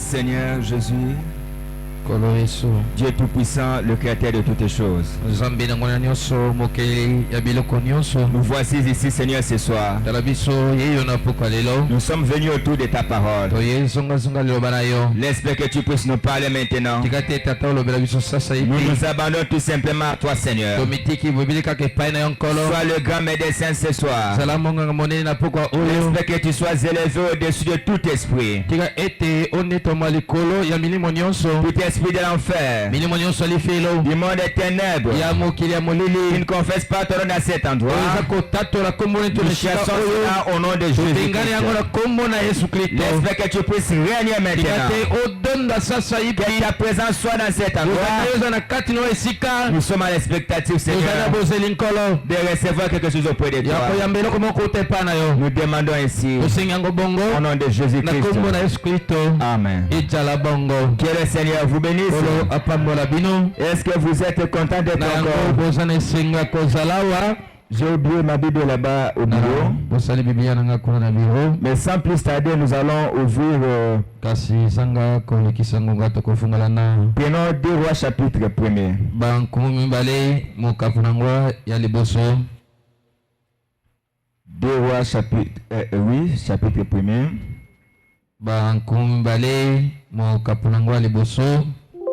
Seigneur Jésus, Dieu Tout-Puissant, le Créateur de toutes choses. Nous voici ici, Seigneur, ce soir. Nous sommes venus autour de ta parole. J'espère que tu puisses nous parler maintenant. Nous nous abandonnons tout simplement à toi, Seigneur. Sois le grand médecin ce soir. J'espère que tu sois élevé au-dessus de tout esprit. Tout esprit de l'enfer, du monde des ténèbres, qui ne confesse pas ton nom à cet endroit. Nous cherchons cela au nom de Jésus-Christ. J'espère que tu puisses régner maintenant. Que ta présence soit dans cet endroit. Nous sommes à l'expectative, Seigneur, de recevoir quelque chose auprès de toi. Nous demandons ainsi au nom de Jésus-Christ. Amen. Que le Seigneur vous bénisse. Est-ce que vous êtes content d'être encore? J'ai oublié ma Bible là-bas au bureau. Mais sans plus tarder, nous allons ouvrir prenons 2 Rois chapitre 1er. 2 Rois chapitre chapitre 1er.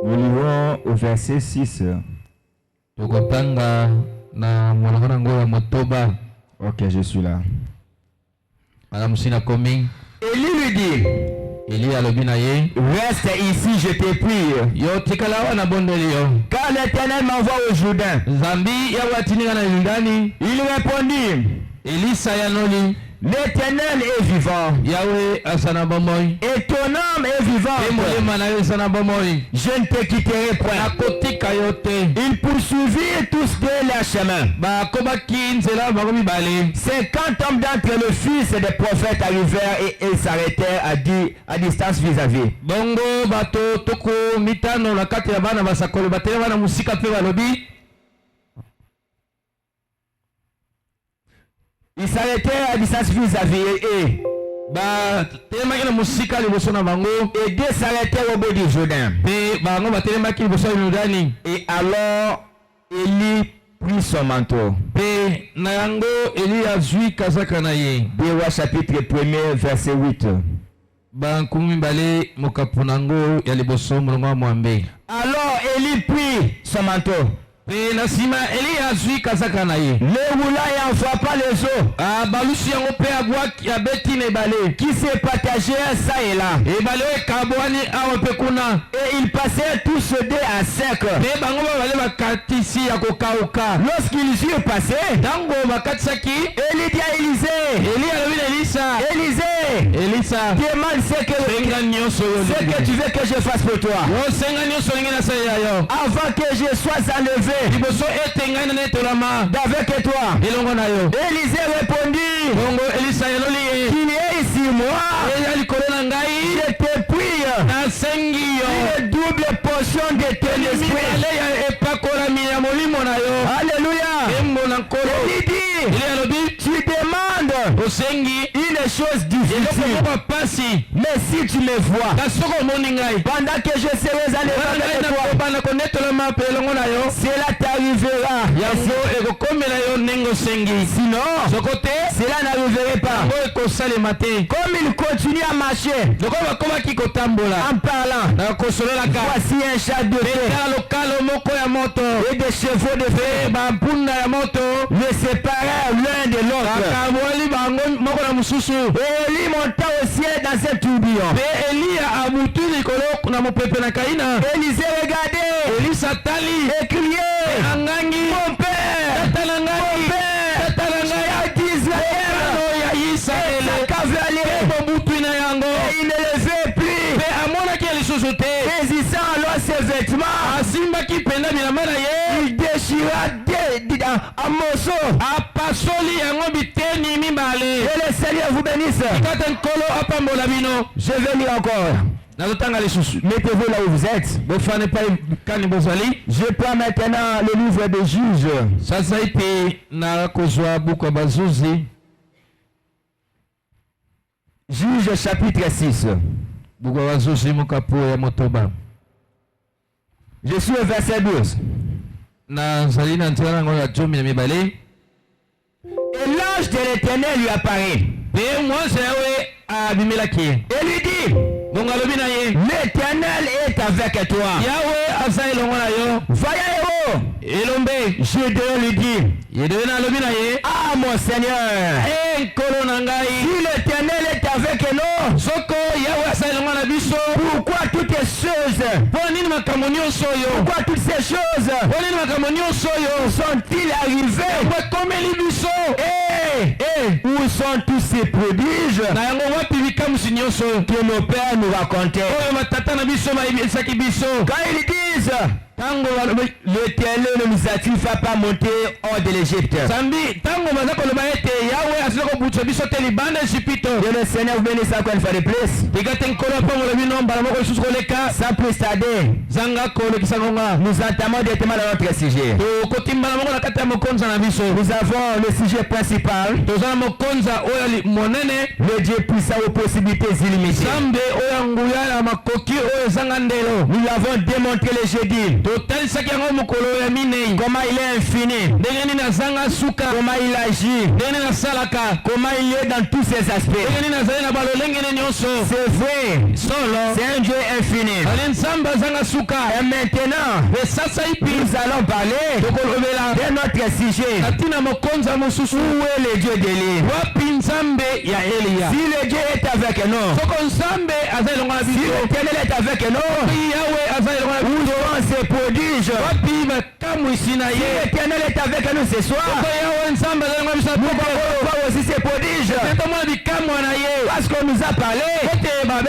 Nous lirons au verset 6. Ok, je suis là. Élie lui dit, reste ici, je te prie, car l'Éternel m'envoie au Jourdain. Il répondit, l'Éternel est vivant, et ton âme est vivante. Je ne te quitterai point. Ils poursuivirent tous deux leur chemin. 50 hommes d'entre le fils des prophètes arrivèrent et ils s'arrêtèrent à distance vis-à-vis. Ils s'arrêtaient à distance vis-à-vis et deux s'arrêtaient au bout du Jourdain. Et alors Élie prit son manteau. 2 Rois chapitre 1er verset 8. Alors Élie prit son manteau, le roula et en frappa les eaux qui se partageaient ça et là. Et ils passèrent tous deux à sec. Lorsqu'ils eurent passé, Élie dit à Élisée, demande ce que tu veux que je fasse pour toi, avant que je sois enlevé d'avec toi. Élisée répondit, qu'il y ait ici moi, je te prie, une double portion de ton esprit. Alléluia. Élie dit, tu demandes une chose difficile, mais si tu me vois pendant que je serai enlevé avec toi, cela t'arrivera. Sinon, cela n'arriverait pas. Comme il continue à marcher en parlant, voici un char de feu et des chevaux de feu le séparèrent l'un de l'autre. Et Élie monta au ciel dans un tourbillon. Élisée regardait et criait, mon père, il ne le fait plus. Saisissant alors ses vêtements, il déchira un morceau. Et le Seigneur vous bénisse. Je vais lire encore. Mettez-vous là où vous êtes. Je prends maintenant le livre des Juges. Juges chapitre 6. Je suis au verset 12. Et l'ange de l'Éternel lui apparaît. Et lui dit, l'Éternel est avec toi. Voyez-vous, Gédéon lui dit, ah mon Seigneur, si l'Éternel est avec nous, pourquoi toutes ces choses, pourquoi toutes ces choses sont-ils arrivées? Et où sont tous ces prodiges que nos pères nous racontaient? Quand ils disent, l'Éternel ne nous a-t-il pas monté hors de l'Égypte? Que le Seigneur vous bénisse encore une fois de plus. Sans plus tarder, nous entamons directement dans notre sujet. Nous avons le sujet principal, le Dieu puissant aux possibilités illimitées. Nous l'avons démontré le jeudi. Comment il est infini, comment il agit, comment il est dans tous ses aspects. C'est vrai, c'est un Dieu infini. Et maintenant, nous allons parler de notre sujet. Où est le Dieu d'Élie? Si le Dieu est avec nous, si l'Éternel est avec nous, où sont ces prodiges? Si l'Éternel est avec nous ce soir, nous pouvons voir aussi ces prodiges. Parce qu'on nous a parlé d'un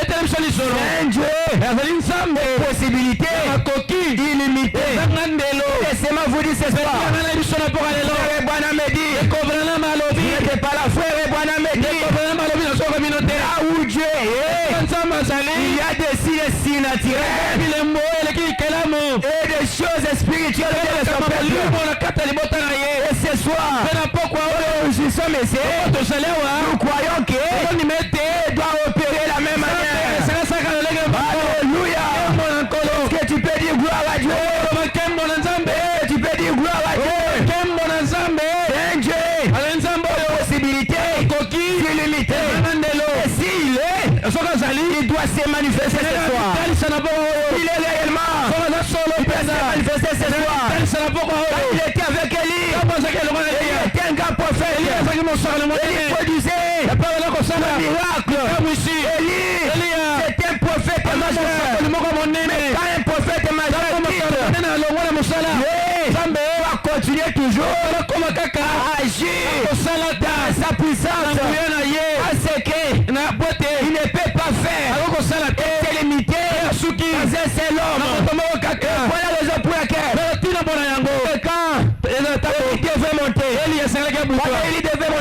Dieu de possibilités illimitées. Laissez-moi vous dire ce soir, frère Branham me dit, vous n'êtes pas là, frère Branham me dit, là où Dieu est, il y a des signes surnaturels et des choses spirituelles qui sont perdues. Et ce soir, nous y sommes ici, nous croyons que Dieu doit opérer la même manière. Alléluia. Est-ce que tu peux dire gloire à Dieu? Tu peux dire gloire à Dieu. C'est un Dieu de possibilités illimitées. Et s'il est, il doit se manifester ce soir. Il est réellement, il doit se manifester ce soir. Il était avec Élie, il était un grand prophète, il produisait le miracle. Élie, c'était un prophète majeur. Mais quand un prophète majeur va continuer toujours à agir dans sa puissance, à ce qu'il ne peut pas faire, est limité dans un seul homme. Voilà la raison pour laquelle quand Élie devait monter, il devait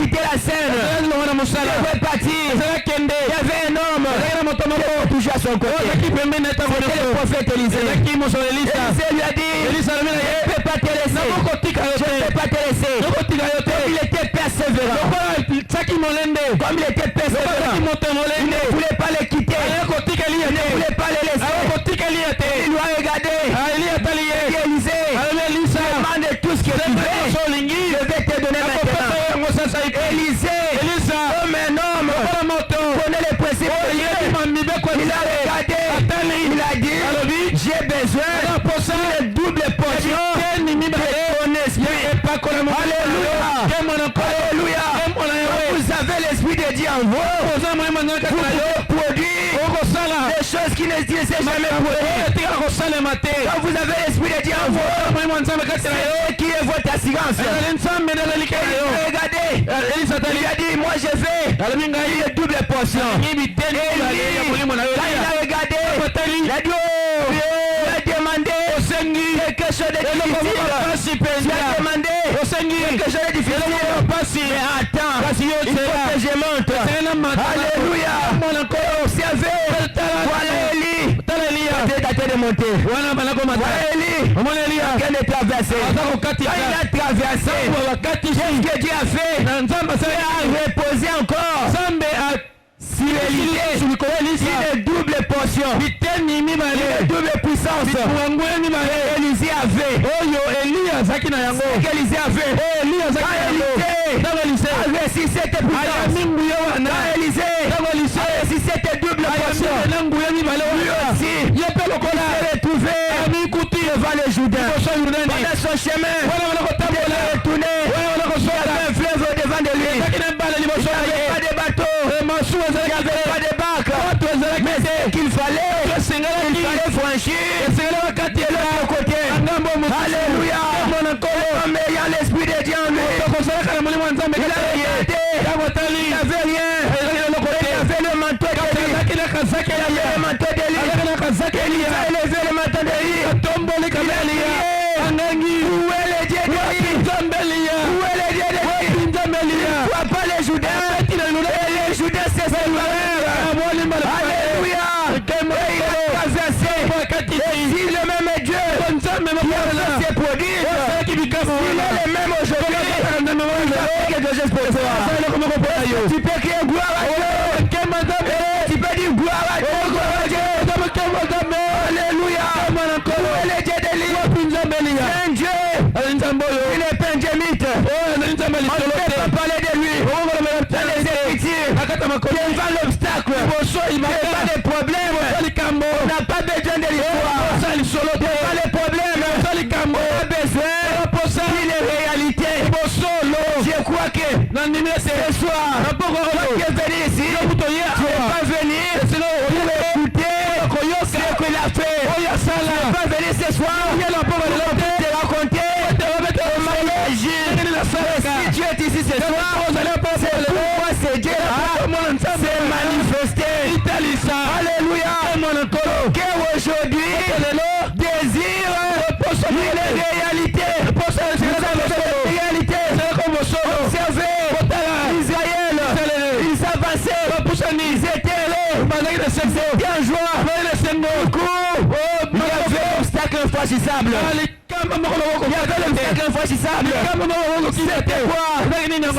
quitter la scène, il devait partir. Il y avait un homme qui touchait à son côté. C'était le prophète Élisée. Élisée lui a dit, je ne peux pas te laisser. Il était persévérant. Comme il était persévérant, il ne voulait pas les quitter. Il ne voulait pas les laisser. Il lui a regardé. Élisée, demande tout ce que tu veux. Je vais te donner maintenant. Élisée, comme un homme, connaît les principes de Dieu. Il a regardé. Il a dit, j'ai besoin d'une double portion de ton esprit. Alléluia. Vous avez l'esprit de Dieu en vous. Vous pouvez produire des choses qui n'existaient jamais produites. Quand vous avez l'esprit de Dieu en vous, c'est qui est votre assurance. Regardez, il a dit, moi je fais une double portion. Et lui, quand il a regardé, il a dit, il a demandé quelque chose de difficile. Il a demandé quelque chose de difficile. Mais attends, il faut que je monte. Alléluia. Observez. Voilà Élie. Peut-être à de monter. Voilà Élie. Quel est traversé. Quand il a traversé, qu'est-ce que Dieu a fait? Il a reposé encore. Si l'Élysée, qu'Élisée avait. Si c'était puissance. Élisée. Si c'était double portion. Lui aussi. Il s'est retrouvé devant les Jourdains. Pendant son chemin. Il est retourné. Il y avait un fleuve devant de lui. Il n'y avait pas de bateau. Il n'y avait pas de barque. Mais ce qu'il fallait franchir de l'autre côté. Alléluia. Comme ayant l'esprit de Dieu en lui. Il avait rien. Il avait le manteau d'Élie. Il avait le manteau d'Élie. Il a élevé le manteau d'Élie. Où est le Dieu d'Élie? Où est le Dieu d'Élie? Pourquoi pas les Jourdains? Les Jours c'est Alléluia. Si le même Dieu qui a fait ses produits, il est le même aujourd'hui. Quelque chose pour toi. Tu peux crier gloire à Dieu. Tu peux dire gloire à Dieu. Alléluia. Le Dieu d'Élie. C'est un Dieu. Il est benjamite. On ne peut pas parler de lui. Dans les Écritures. Devant l'obstacle. Il n'y a pas de problème. On n'a pas besoin de l'histoire. Devant les problèmes. On a besoin d'une réalité. Je crois que ce soir, tu es venu ici. Tu n'es pas venu pour écouter ce qu'il a fait. Tu n'es pas venu ce soir pour te raconter comment il agit. Si Dieu est ici ce soir, c'est pourquoi c'est Dieu s'est manifesté. Alléluia. Qu'aujourd'hui, désire une réalité. Observez Israël. Ils avançaient. Ils étaient là. C'était en joie. Il y avait l'obstacle infranchissable. Il y avait l'obstacle infranchissable. C'était quoi?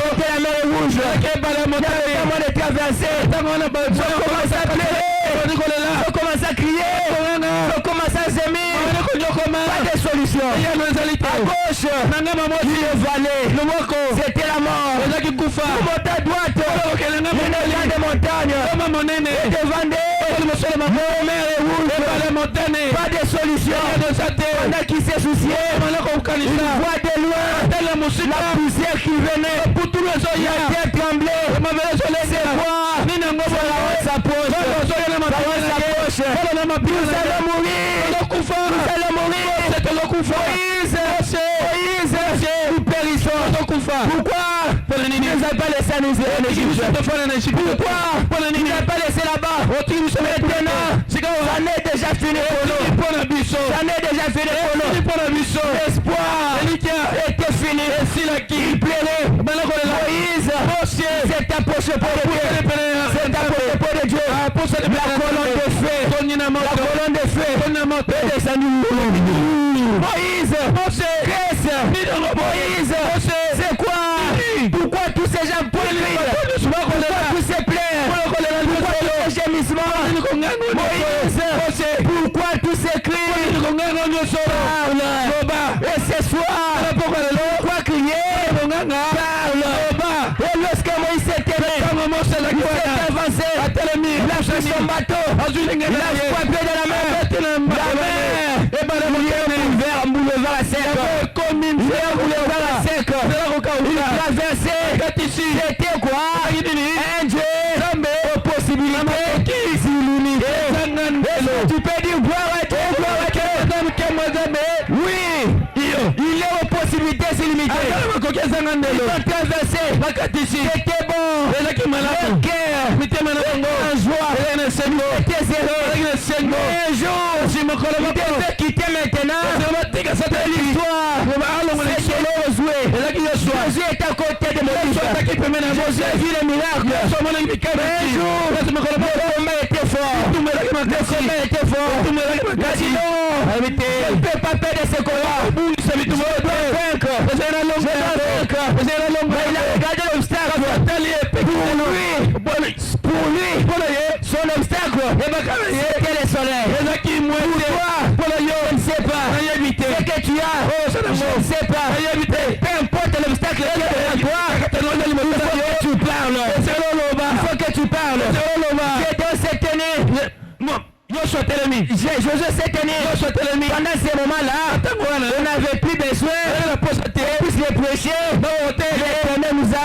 C'était la mer rouge. Il y avait tellement de traversées. On commence à pleurer. On commence à crier. On commence à gémir. Pas de solution. À gauche, une vallée. C'était la mort. Pour monter à droite, une grande montagne. Devant mer rouge. Pas de solution. On a qui s'est soucié. Il voit de loin la poussière qui venait. La terre tremblait. C'est quoi? S'approche. Nous allons mourir. Moïse, nous périssons. Pourquoi? Nous n'avons pas laissé nous en Égypte. Pourquoi? Nous n'avons pas laissé là-bas. Maintenant, ça n'est déjà fini pour nous. L'espoir était fini. Il plairait. Moïse s'est approché pour Dieu. La colonne de feu est descendue. Moïse, c'est quoi? Pourquoi tous ces gens plient? Pourquoi tous ces plaies? Pourquoi tous ces gémissements? Moïse, pourquoi tous ces cris? Et ce soir, pourquoi crier? Et lorsque Moïse s'est avancé, il a pris son bateau, il a frappé de la mer, boulevard à sec. Il a traversé. C'était quoi? Un Dieu aux possibilités illimitées. Tu peux dire gloire à Dieu. Oui, il est aux possibilités illimitées. Il a traversé. C'était bon. Le cœur en joie. C'était zéro. Un jour, il devait quitter maintenant. C'est l'histoire. Jésus est à côté de Moïse. Jésus a vu le miracle. Un jour, le combat était fort. Sinon, il ne peut pas perdre ce combat. Je dois vaincre. Il a regardé l'obstacle. Pour lui, son obstacle, c'était le soleil. Pourquoi? Je ne sais pas. Ce que tu as, je ne sais pas. miracle qui est devant toi, il faut que tu parles. Il faut que tu parles. Gédéon s'est tenu. Josué s'est tenu. Pendant ces moments-là, on n'avait plus besoin de les prêcher. L'Éternel nous a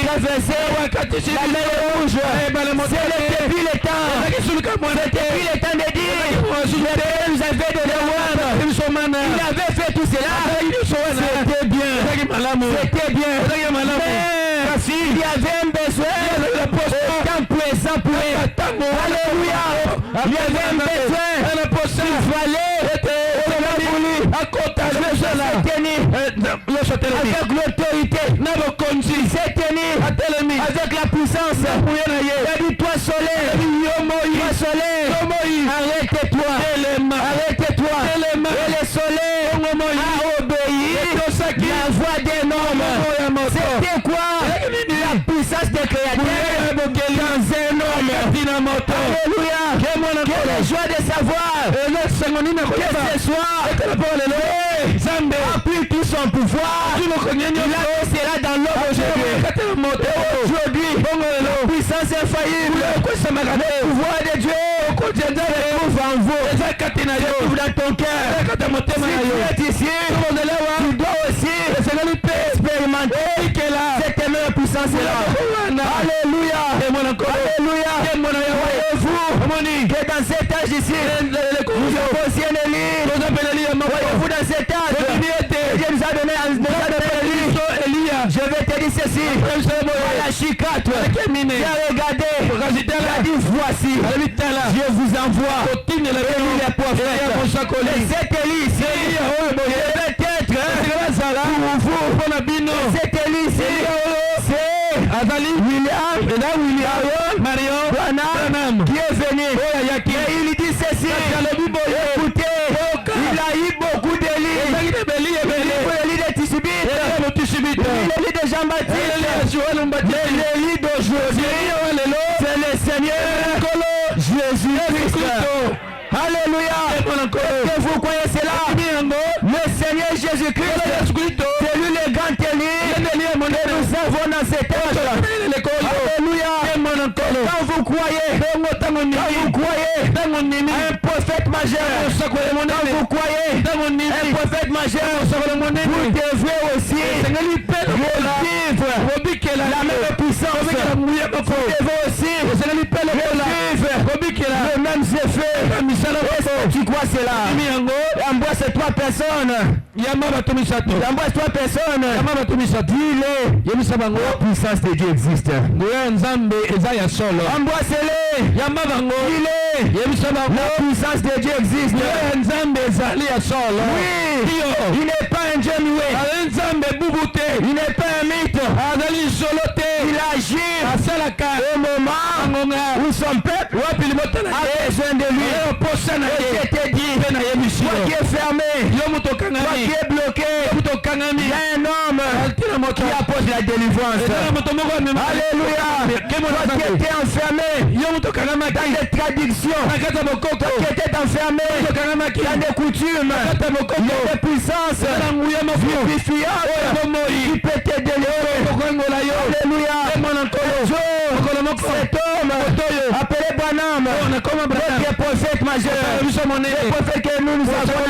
traversé la mer rouge. C'est depuis le temps. C'était depuis le temps de dire. L'Éternel nous avait donné l'ordre. Il avait fait tout cela. C'était bien. C'était bien. Mais s'il y avait un besoin, autant présent pour eux. Alléluia. Il y avait un besoin. Il fallait avec l'autorité. Il s'est tenu avec la puissance. Il a dit toi soleil, arrête-toi. Arrête-toi. Et le soleil a obéi la voix des normes. C'était quoi? La puissance des créateurs dans un homme. Alléluia. Quelle joie de savoir que ce soir Zambé a pris tout son pouvoir. Il sera dans l'homme aujourd'hui. La puissance infaillible, le pouvoir de Dieu trouve en vous. Trouve dans ton cœur. Si tu es ici, tu dois aussi expérimenter cette même puissance là. Alléluia. Alléluia. Voyez-vous que dans cet âge ici, vous posiez le lit. Voyez-vous dans cet âge, Dieu nous a donné je vais te dire ceci. Malachi 4, tu as regardé, il a dit voici, je vous envoie les prophètes. Cet Élie ici, peut-être pour vous, cet Élie ici, c'est William, Marion, Branham, qui est venu. Et il dit ceci, écoutez, il a eu beaucoup d'Élie. L'Élie de Tishibite, l'Élie de Jean-Baptiste, l'Élie d'aujourd'hui, c'est le Seigneur Jésus-Christ. Alléluia. Que vous croyez cela? Le Seigneur Jésus-Christ, c'est lui le grand Élie que nous avons dans cet âge. Alléluia. Quand vous croyez, un prophète majeur, quand vous croyez, un prophète majeur, vous devrez aussi revivre la même puissance. Vous devez aussi revivre les mêmes effets. Tu crois cela? Embrasse trois personnes. Embrasse trois personnes. Dis-le. La puissance de Dieu existe. Embrasse-les. Dis-le. La puissance de Dieu existe. Oui. Il n'est pas un Dieu muet. Il n'est pas un mythe. Il agit au moment où son peuple a besoin de lui. Et je te dis, toi qui es fermé, toi qui es bloqué, il y a un homme qui apporte la délivrance. Alléluia. Toi qui étais enfermé dans des traditions, toi qui étais enfermé dans des coutumes, il y a des puissances vivifiantes qui peut te délivrer. Alléluia. Cet homme appelé Branham, le prophète majeur, le prophète que nous avons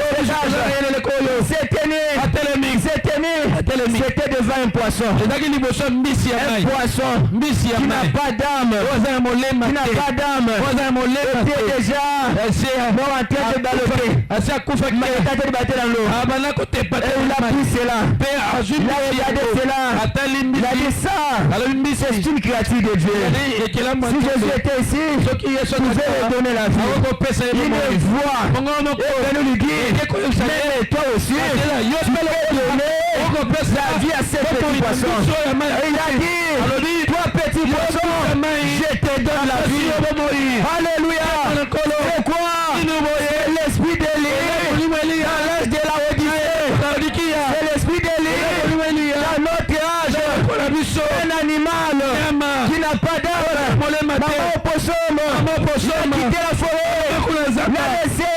c'était devant un poisson. Un poisson qui n'a pas d'âme, était déjà mort en train de baloter. Il dans l'eau. Et il a pris cela. Il a regardé cela. Il a dit ça. C'est une créature de Dieu. Si Jésus était ici, il pouvait lui donner la vie. Il me voit. Et nous lui dit, mais toi aussi, tu peux lui donner la vie à ces petits poissons. Et il a dit, toi petit poisson, je te donne la vie. Alléluia. C'est quoi? C'est l'esprit d'Élie dans l'âge de la Odyssée. C'est l'esprit d'Élie dans notre âge. Un animal qui n'a pas d'âme. Maman opossum, il a quitté la forêt. Il a laissé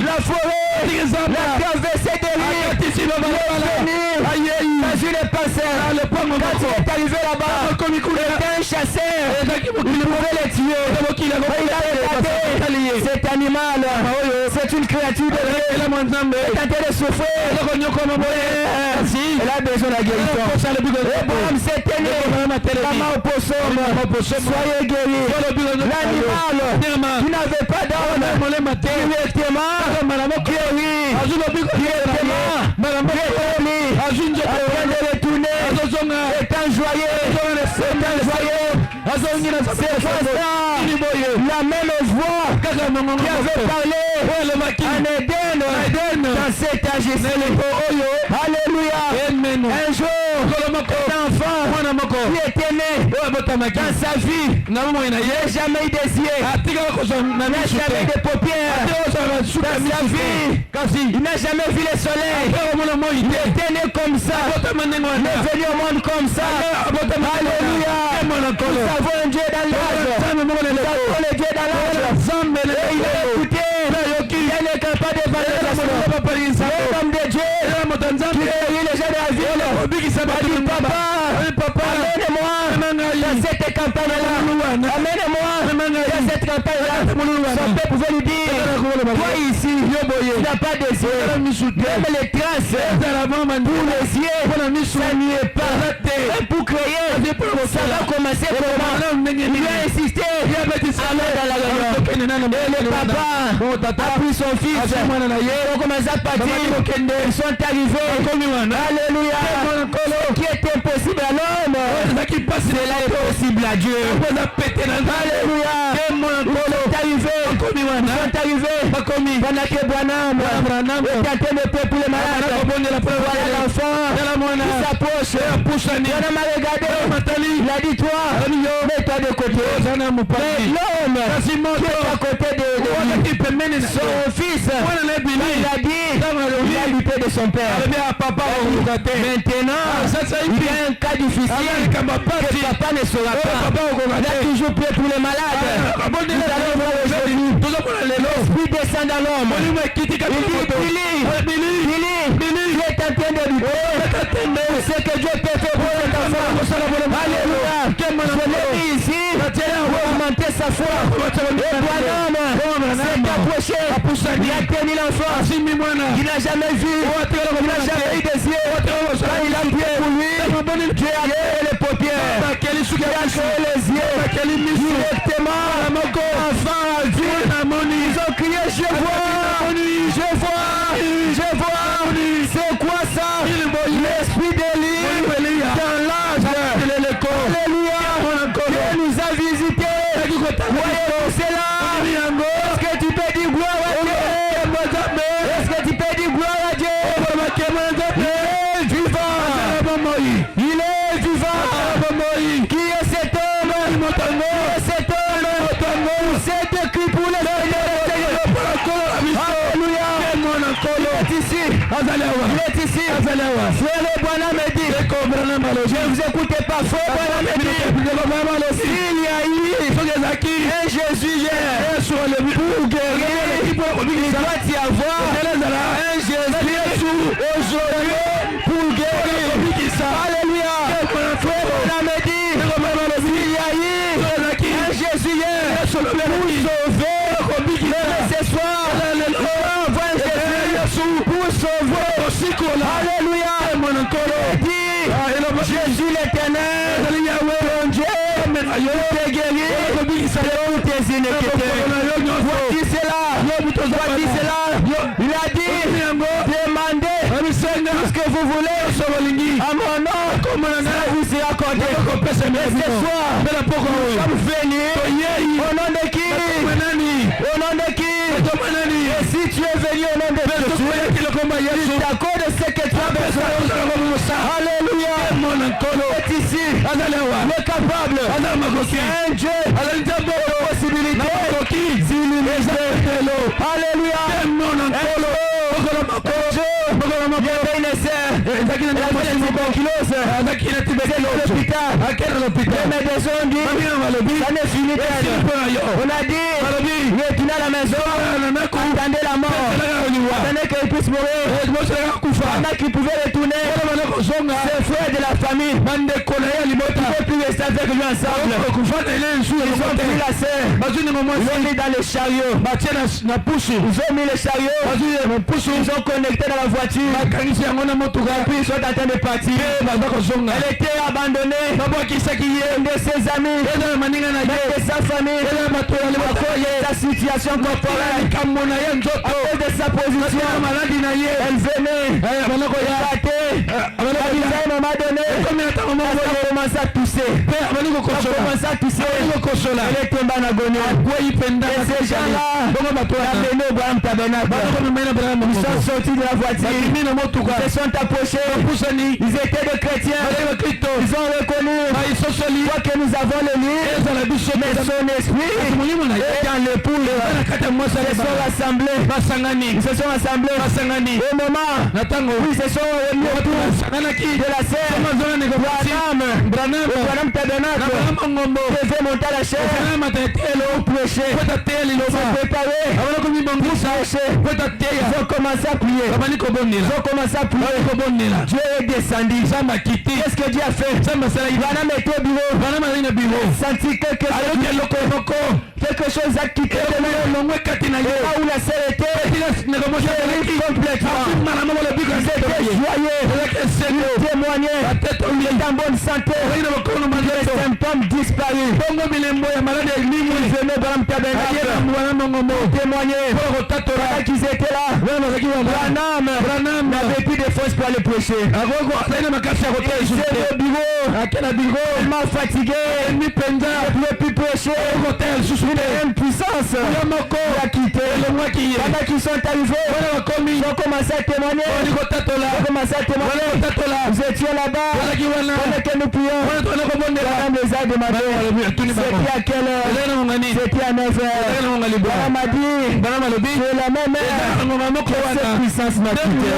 la forêt, la traversée de l'île. Dans une parcelle. Quand il est arrivé là-bas, il était un chasseur. Il pouvait les tuer. Il a regardé cet animal. C'est une créature de Dieu. Il est en train de souffrir. Elle a besoin de la guérison. C'est tenu. Soyez guéris. L'animal qui n'avait pas d'âme, directement guéri. Directement guéri. Afin de retourner, étant joyeux. C'est la même voix qui avait parlé en Éden dans cet âge. Alléluia. Un jour, un enfant qui était né dans sa vie, il n'a jamais eu des yeux, il n'a jamais eu de paupières dans sa vie, il n'a jamais vu le soleil, il était né comme ça, il est venu au monde comme ça. Alléluia. Nous avons un Dieu dans l'âge, nous avons le Dieu dans l'âge, et il a écouté, il est capable de valider l'homme de Dieu, qui guérit les gens de la ville. Il dit papa, amène-moi dans cette campagne-là, amène-moi dans cette campagne-là. Son père pouvait lui dire, toi ici, tu n'as pas de yeux, même les traces pour les yeux, ça n'y est pas. Et pour créer, ça va commencer comment? Il a insisté, alors dans la gueule. Et le papa a pris son fils, ils ont commencé à partir, ils sont arrivés. Alléluia. Ce qui est impossible à l'homme, cela est possible à Dieu. Alléluia. Ils sont arrivés pendant que Branham est en train de prier pour les malades. Voilà l'enfant qui s'approche. Branham a regardé. Il a dit toi, mets-toi de côté. Mais l'homme qui est à côté de son fils, il a dit, il a lutté de son père. Maintenant, il y a un cas difficile que papa ne saura pas. Il a toujours prié pour les malades. Nous allons voir aujourd'hui. L'esprit descend dans l'homme. Il dit, Billy, tu es en train de lutter. C'est que Dieu peut faire pour cet enfant. Alléluia. Je l'ai mis ici pour augmenter sa foi. Et Branham s'est approché. Il a tenu l'enfant. Il n'a jamais vu. Il n'a jamais eu des yeux. Quand il a prié pour lui, Dieu a créé les paupières. Il a créé les yeux. Directement, enfant a vu. Ils ont crié, je vois. C'est quoi ça? L'esprit d'Élie dans l'âge. Alléluia. Dieu nous a visités. Voyez-vous cela? Est-ce que tu peux dire gloire à Dieu? Est-ce que tu peux dire gloire à Dieu? Il est vivant. Qui est cet homme? C'est écrit pour les Alléluia. Il est ici. Frère Branham me dit, je ne vous écoutez pas. Frère Branham me dit, s'il y a eu un Jésus pour guérir, il doit y avoir un Jésus aujourd'hui pour guérir. Alléluia. Frère Branham me dit, s'il y a eu un Jésus pour sauver ce soir, pour sauver. Alléluia. Jésus l'éternel, ton Dieu, te guérit de toutes tes iniquités. Voici cela. Il a dit, demandez tout ce que vous voulez à mon nom, ça vous sera accordé. Et ce soir, nous sommes venus au nom de qui? Au nom de qui? Et si tu es venu au nom de Jésus, il t'accorde ce que tu as besoin. Alléluia. C'est ici le capable. C'est un Dieu de possibilités. Alléluia. On a dit, retournez à la maison, attendez la mort, attendez qu'il puisse mourir. Pendant qu'il pouvait retourner, ses frères de la famille ne pouvaient plus rester avec lui ensemble. Ils ont pris la serre, ils l'ont mis dans le chariot. Ils ont mis le chariot, ils ont connecté dans la voiture. Et puis ils sont en train de partir. Elle était abandonnée de ses amis, de sa famille, à cause de sa situation corporelle, à cause de sa position. Elle venait, elle à un moment donné, elle a commencé à tousser. Elle est tombée en agonie. Et ces gens-là, ils sont sortis de la voiture, ils se sont approchés, ils étaient des chrétiens, ils ont reconnu quoi que nous avons le livre, mais son esprit est dans l'épouse. Ils se sont rassemblés, ils se sont rassemblés au moment où ils se sont remis autour de la scène. Branham Tabernacle devait monter à la chair pour prêcher, se préparer pour prêcher. Ils ont commencé à prier, ils ont commencé à prier. Dieu est descendu. Qu'est-ce que Dieu a fait? Branham était au bureau, senti quelque chose a quitté de lui. Et là où la serre était, guéri complètement. Ils étaient joyeux, ils témoignaient, ils étaient en bonne santé, les symptômes disparus. Ils venaient Branham Tabernacle témoigner. Pendant qu'ils étaient là, Branham n'avait plus de force pour aller prêcher. Il s'est au bureau, tellement fatigué, il ne pouvait plus prêcher. Une puissance l'a quitté. Pendant qu'ils sont arrivés, ils ont commencé à témoigner. Nous étions là-bas, pendant que nous prions, Branham les a demandé c'était à quelle heure? C'était à 9h. Branham a dit c'est la même heure que cette puissance m'a quitté.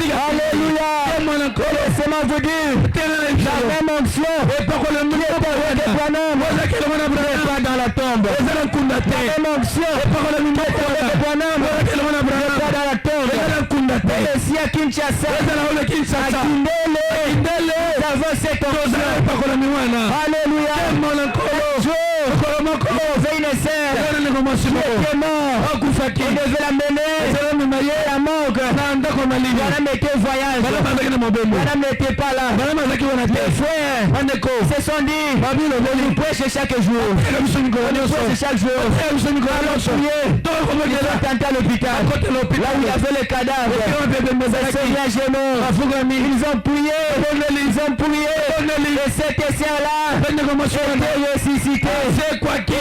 Alléluia. Laissez-moi vous dire, la même onction qui était avec Branham n'est pas dans la tombe. La même onction qui était avec Branham n'est pas dans la tombe. Mais ici à Kinshasa, à Kindele, nous avons cette onction. Alléluia. Veille les serres, qui est mort, on devait l'amener, la morgue. Branham était au voyage, Branham n'était pas là. Les frères se sont dit, on prêche chaque jour, on prêche chaque jour. Allons prier. Ils ont tenté à l'hôpital, là où il y avait les cadavres. Ils ont prié, et cet essai-là était ressuscité. C'est quoi qui?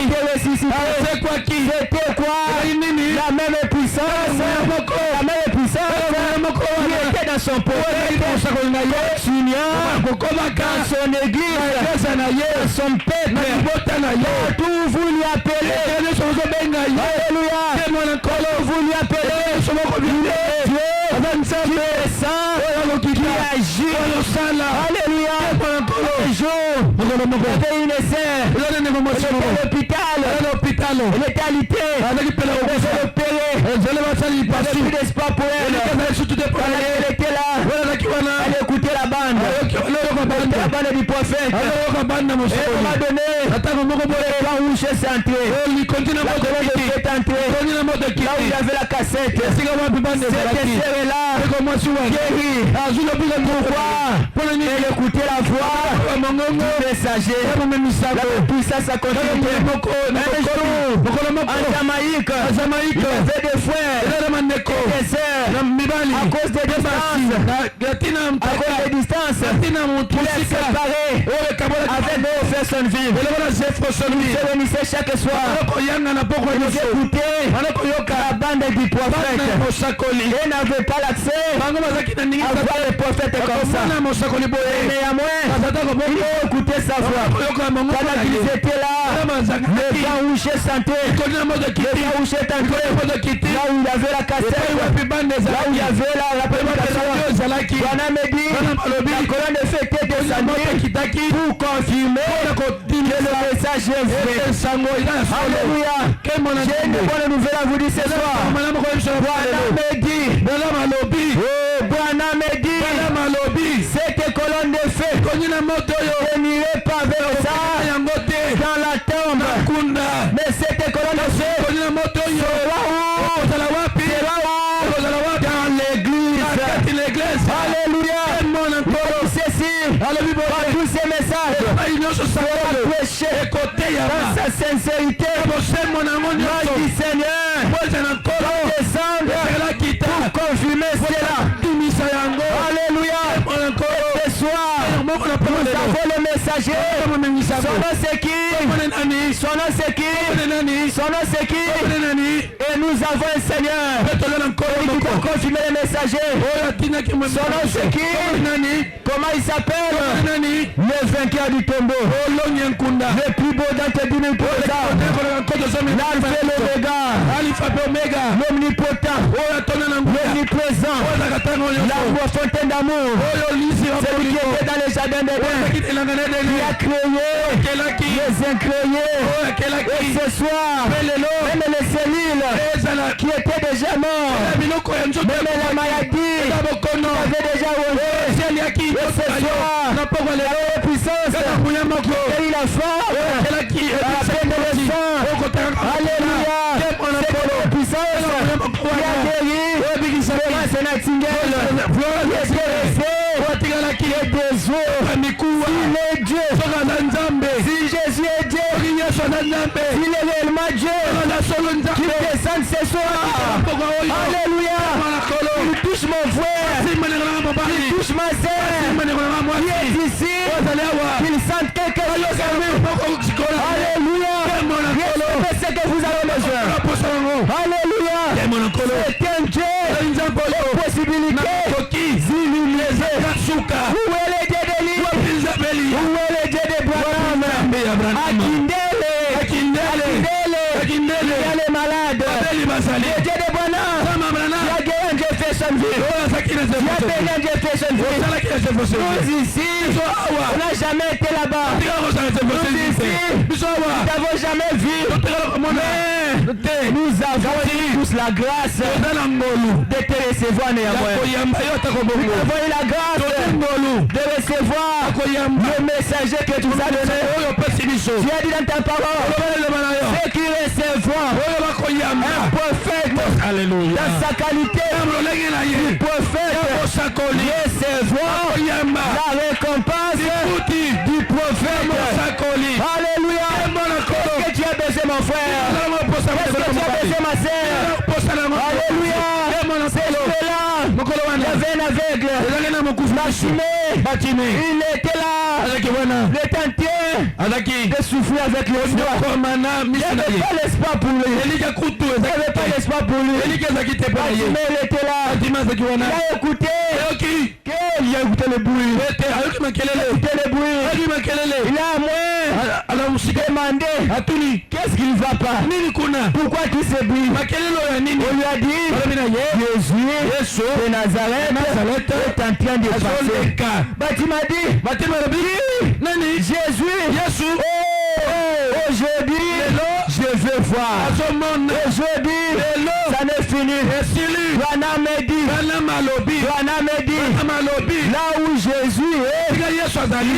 C'était quoi? La même puissance, qui était dans son peuple, dans son église, dans son peuple, tout vous lui appelez. Alléluia. Vous lui appelez Dieu, qui agit. Alléluia. Un jour, il y avait une sœur, il était à l'hôpital, il était alité, il était opéré, il n'y avait plus d'espoir pour elle. Elle était là, elle écoutait la bande, la bande du prophète. Et à un moment donné, le plan rouge s'est entré, la colonne de feu est entrée, là où il y avait la cassette. Cette sœur-là, guérie. Pourquoi? Elle écoutait la voix du messager. La puissance a continué. Un jour, en Jamaïque, il y avait des frères et des sœurs, à cause des distances, qui les séparaient avec des Jeffersonville. Ils se réunissaient chaque soir. Ils écoutaient la bande du prophète. Ils n'avaient pas l'accès à voir le prophète comme ça. Mais néanmoins, ils écoutaient sa voix. Pendant qu'ils étaient là, le vent rouge sentait. Le vent rouge est entré. Là où il y avait la cassette, là où il y avait la prédication, Branham a dit, la colonne de feu était descendue pour confirmer que le message est vrai. Alléluia. J'ai une bonne nouvelle à vous dire ce soir. Branham a dit, Je n'irai pas vers ça dans la tombe. Mais cette colonne de feu sera où? Dans l'église. Alléluia. Ceci, par tous ces messages, sera prêché dans sa sincérité. L'ange du Seigneur va descendre pour confirmer cela. Alléluia. Et ce soir, nous avons le messager. Son nom c'est qui? Son nom c'est qui? Son nom c'est qui? Et nous avons un Seigneur qui peut confirmer le messager. Son nom c'est qui? Comment il s'appelle? Le vainqueur du tombeau. Le plus beau d'entre les l'alpha et l'oméga. L'omnipotent. L'omniprésent. L'amour fontaine d'amour. Celui qui était dans les jardins d'Éden. Qui a créé les incréés. Et ce soir, même les cellules qui étaient déjà morts, même la maladie qui avait déjà rosé. Et ce soir, la puissance, et la force, la peine de sang. Alléluia. C'est la puissance qui a guéri Florence Nightingale, qui est des eaux. Il est Dieu. Si Jésus est Dieu, il est réellement Dieu. Qui descend ce soir. Alléluia. Il touche mon frère. Il touche ma sœur. Il est ici. Il sent quelque chose en lui. Alléluia. C'est ce que vous avez besoin. Alléluia. C'est un Dieu de possibilités illuminées. Où est le Dieu de l'île? Où est le Dieu de Branham? Akindele. Il y a les malades. Le Dieu de Branham. Il a gagné un Jeffersonville. Il a gagné un Jeffersonville. Nous ici, on n'a jamais été là-bas. Nous ici, nous n'avons jamais vu. Mais nous avons eu tous la grâce de te recevoir néanmoins. Nous avons eu la grâce de recevoir le messager que tu as donné. Tu as dit dans ta parole, ceux qui recevront un prophète dans sa qualité du prophète recevront la récompense du prophète. Alléluia. Qu'est-ce que tu as besoin mon frère? Qu'est-ce que tu as besoin ma sœur? Alléluia. C'est là. Il y avait un aveugle. Il était là. Le tentier de souffrir avec le froid. Il n'y avait pas l'espoir pour lui. Il n'y avait pas l'espoir pour lui. Il était là. Il a écouté. Il a écouté le bruit. Il a moins demandé qu'est-ce qu'il ne va pas. Pourquoi tout ce bruit? On lui a dit Jésus de Nazareth est en train de passer. Bâtiment dit Jésus, aujourd'hui je veux voir. Aujourd'hui ça n'est fini. Branham me dit là où Jésus est, il y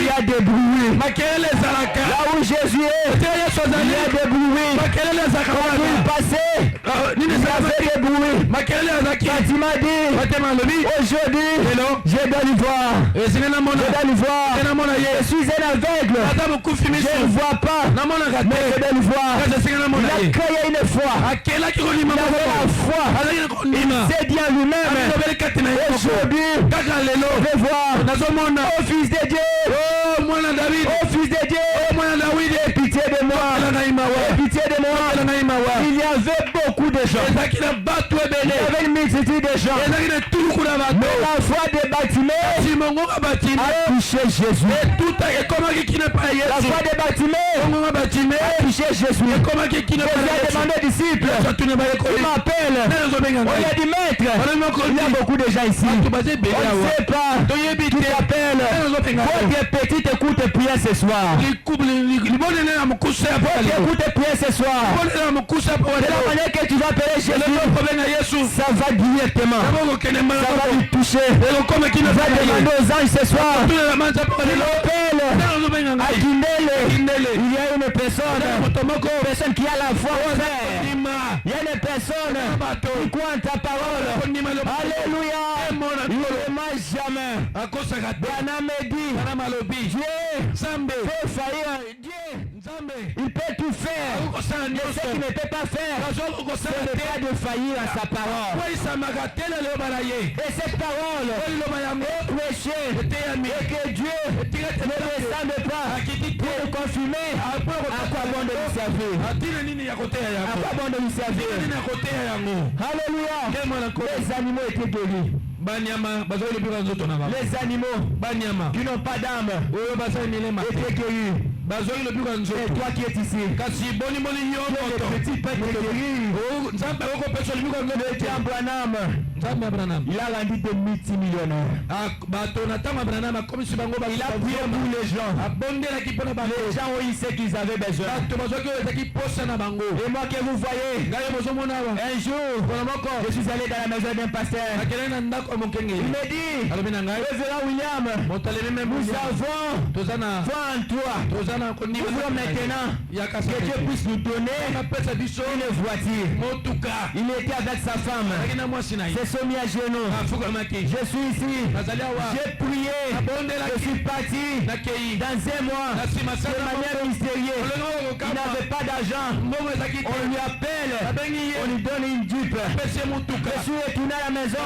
a des bruits. Là où Jésus est, il y a des bruits. Quand il passait, il y avait des bruits. Bâtiment dit aujourd'hui je dois lui voir. Je suis un aveugle. Je ne vois pas. Mais je dois lui voir. Il a créé une foi. Il avait la foi. Il s'est dit en lui-même. Aujourd'hui, je vais voir. Oh fils de Dieu. Oh fils de Dieu. Aie pitié de moi. Aie pitié de moi. Il y avait beaucoup de gens. Il y avait une multitude de gens. Mais la foi de Bartimée a touché Jésus. La foi de Bartimée a touché Jésus. Jésus a demandé aux disciples. Il m'appelle. On lui a dit maître. Il y a beaucoup de gens ici. On ne sait pas. Tu t'appelles. Votre petite écoute écoute prier ce soir. Écoute prier ce soir. De la manière que tu vas appeler Jésus, ça va directement. Ça va lui toucher. Va demander aux anges ce soir. Il y a une personne qui a la foi. Il y a une personne qui croit en ta parole. Alléluia. Il ne mange jamais. Branham dit, Dieu peut faillir. Il peut tout faire. Mais ce qu'il ne peut pas faire, c'est le cas de faillir à sa parole. Et cette parole est prêchée. Et que Dieu ne descende pas pour le confirmer. À quoi bon de lui servir? À quoi bon de lui servir? Alléluia. Les animaux étaient guéris. Les animaux qui n'ont pas d'âme étaient guéris. Et toi qui es ici, le petit peuple guéri, le diable Branham, il a rendu des multimillionnaires. Il a prié pour les gens. Les gens ont eu ce qu'ils avaient besoin. Et moi que vous voyez, un jour, je suis allé dans la maison d'un pasteur. Il me dit, Révérend William, nous avons foi en toi. Nous voulons maintenant que Dieu puisse nous donner une voiture. Il était avec sa femme. Ils se sont mis à genoux. Je suis ici. J'ai prié. Je suis parti dans un mois de manière mystérieuse. Il n'avait pas d'argent. On lui appelle. On lui donne une dupe. Je suis retourné à la maison.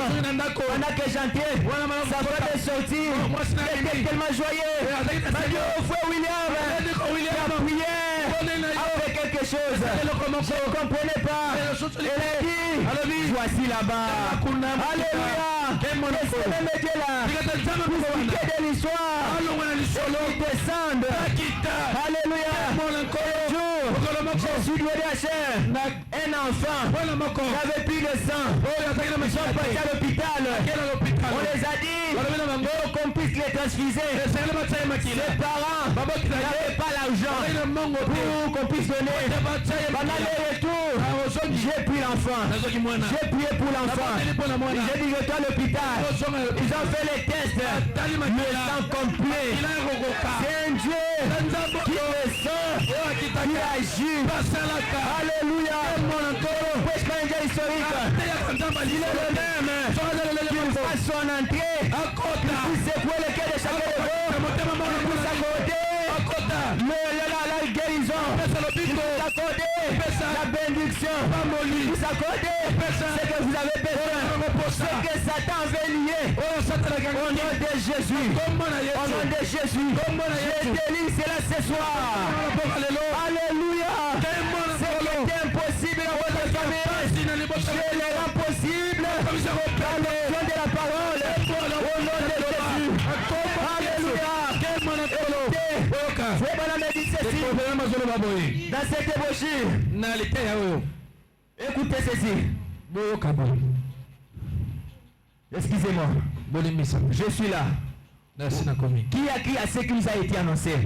Pendant que j'entrais, sa femme est sortie. Il était tellement joyeux. Il m'a dit, oh frère William, la prière a fait quelque chose. Je ne comprenais pas. Elle a dit, voici là-bas. Alléluia. Laissez même Dieu là. Vous expliquez de l'histoire. Il descend. Alléluia. Je suis doué d'acheter un enfant qui avait plus de sang. Ils sont partis à l'hôpital. On les a dit qu'on puisse les transfuser. Ses parents n'avaient pas l'argent pour qu'on puisse donner. Pendant le retour, j'ai pris l'enfant. J'ai prié pour l'enfant. J'ai dit je dois à l'hôpital. Ils ont fait les tests. Le sang complet. C'est un Dieu qui descend, qui agit. Alléluia. Parce qu'un Dieu historique, il est le même. Qu'il fasse son entrée. Il puisse secouer le cœur de chacun de vous. Il puisse accorder la guérison. Il puisse accorder la bénédiction. Il puisse accorder ce que vous avez besoin. Ce que Satan veut lier. Au nom de Jésus. Au nom de Jésus. Je délivre cela ce soir. Alléluia. Ce qui était impossible dans votre famille, je le rends possible. Dans le nom de la parole. Au nom de Jésus. Alléluia. Vous allez me dire ceci. Dans cette ébauche. Écoutez ceci. Excusez-moi. Je suis là. Qui a crié à ce qui nous a été annoncé? Je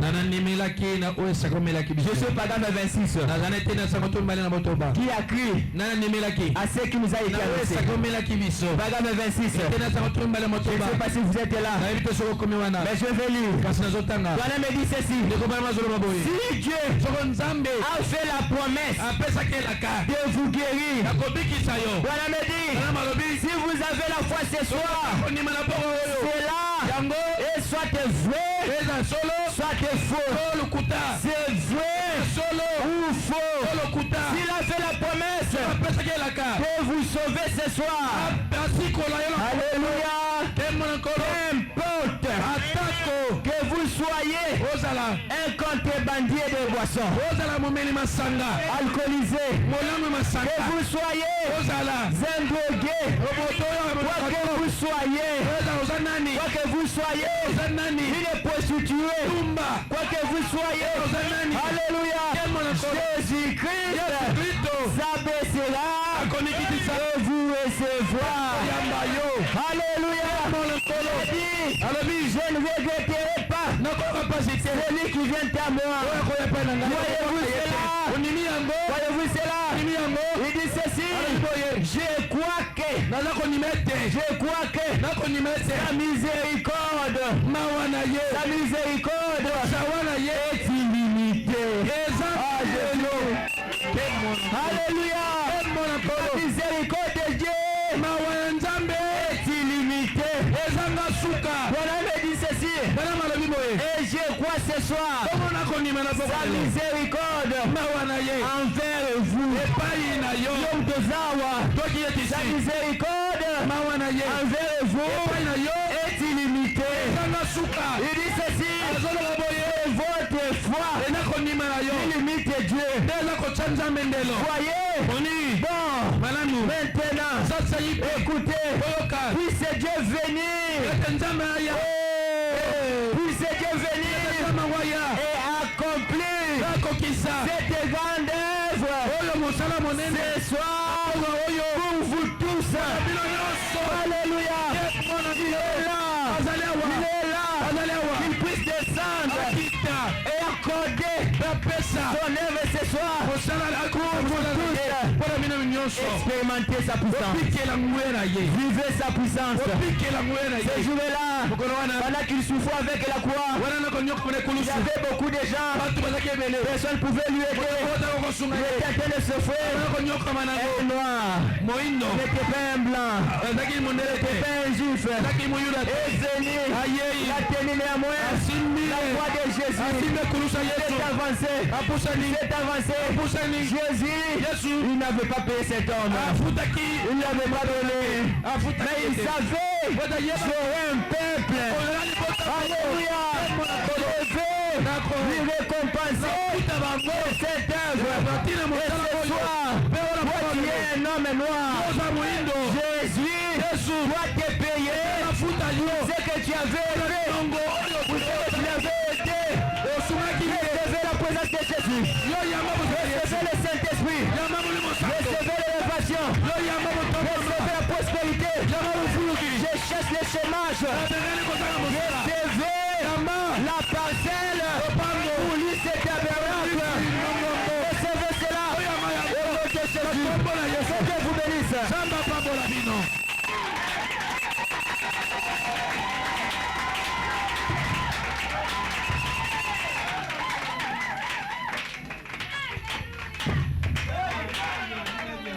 suis Paragraphe 26. Qui a crié à ce qui nous a été annoncé? Paragraphe 26. Je ne sais pas si vous êtes là, mais je vais lire. Voilà me dit ceci. Si Dieu a fait la promesse de vous guérir, voilà me dit, si vous avez la foi ce soir, c'est là. Et soit vrai, soit faux. C'est vrai ou faux. S'il a fait la promesse de vous sauver ce soir, alléluia, qu'importe que vous soyez un contrebandier de boissons, alcoolisé, que vous soyez un drogué, quoi que vous soyez, une prostituée, quoi que vous soyez, alléluia, Jésus-Christ s'abaissera et vous recevra. Alléluia. Je ne regretterai pas curiosité. Celui qui vient à moi. Voyez-vous cela? Voyez-vous cela? Il dit ceci. Je crois que sa miséricorde est illimitée. Alléluia. La miséricorde de Dieu est illimitée. Voilà, me dit ceci. Et je crois ce soir sa miséricorde envers vous. Sa miséricorde envers vous est illimitée. Il dit ceci. Et votre foi illimite Dieu. Voyez. Bon. Maintenant, écoutez. Puisse Dieu venir. Puisse Dieu venir et accomplir cette grande œuvre ce soir pour vous tous. Alléluia. Il est là. Qu'il puisse descendre et accorder son œuvre ce soir pour vous tous. Expérimentez sa puissance. Vivez sa puissance. Ce jour-là, pendant qu'il souffrait avec la croix, il y avait beaucoup de gens. Personne ne pouvait lui aider. Il était en train de souffrir. Un noir. Il n'était pas un blanc. Il n'était pas un juif. Et venu, il a tenu néanmoins la croix de Jésus. Il est avancé. Jésus, il n'avait pas payé cet homme. Il n'avait pas donné. Mais il savait j'aurais un peuple. Alléluia. Lui récompenser pour cette œuvre. Et ce soir, toi qui es un homme noir, Jésus doit te payer ce que tu avais fait. Tu l'avais été. Recevez la présence de Jésus. Recevez le Saint-Esprit. Recevez l'élévation. Recevez la prospérité. Je chasse le chômage. Recevez la parcelle pour lui c'est tabernacle. Recevez cela. Au nom de Jésus. Que Dieu vous bénisse.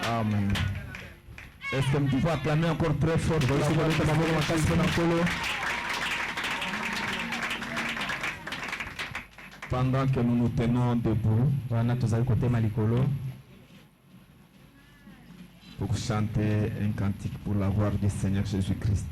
Amen. Est-ce que nous pouvons acclamer encore très fort pendant que nous nous tenons debout pour chanter un cantique pour la gloire du Seigneur Jésus-Christ.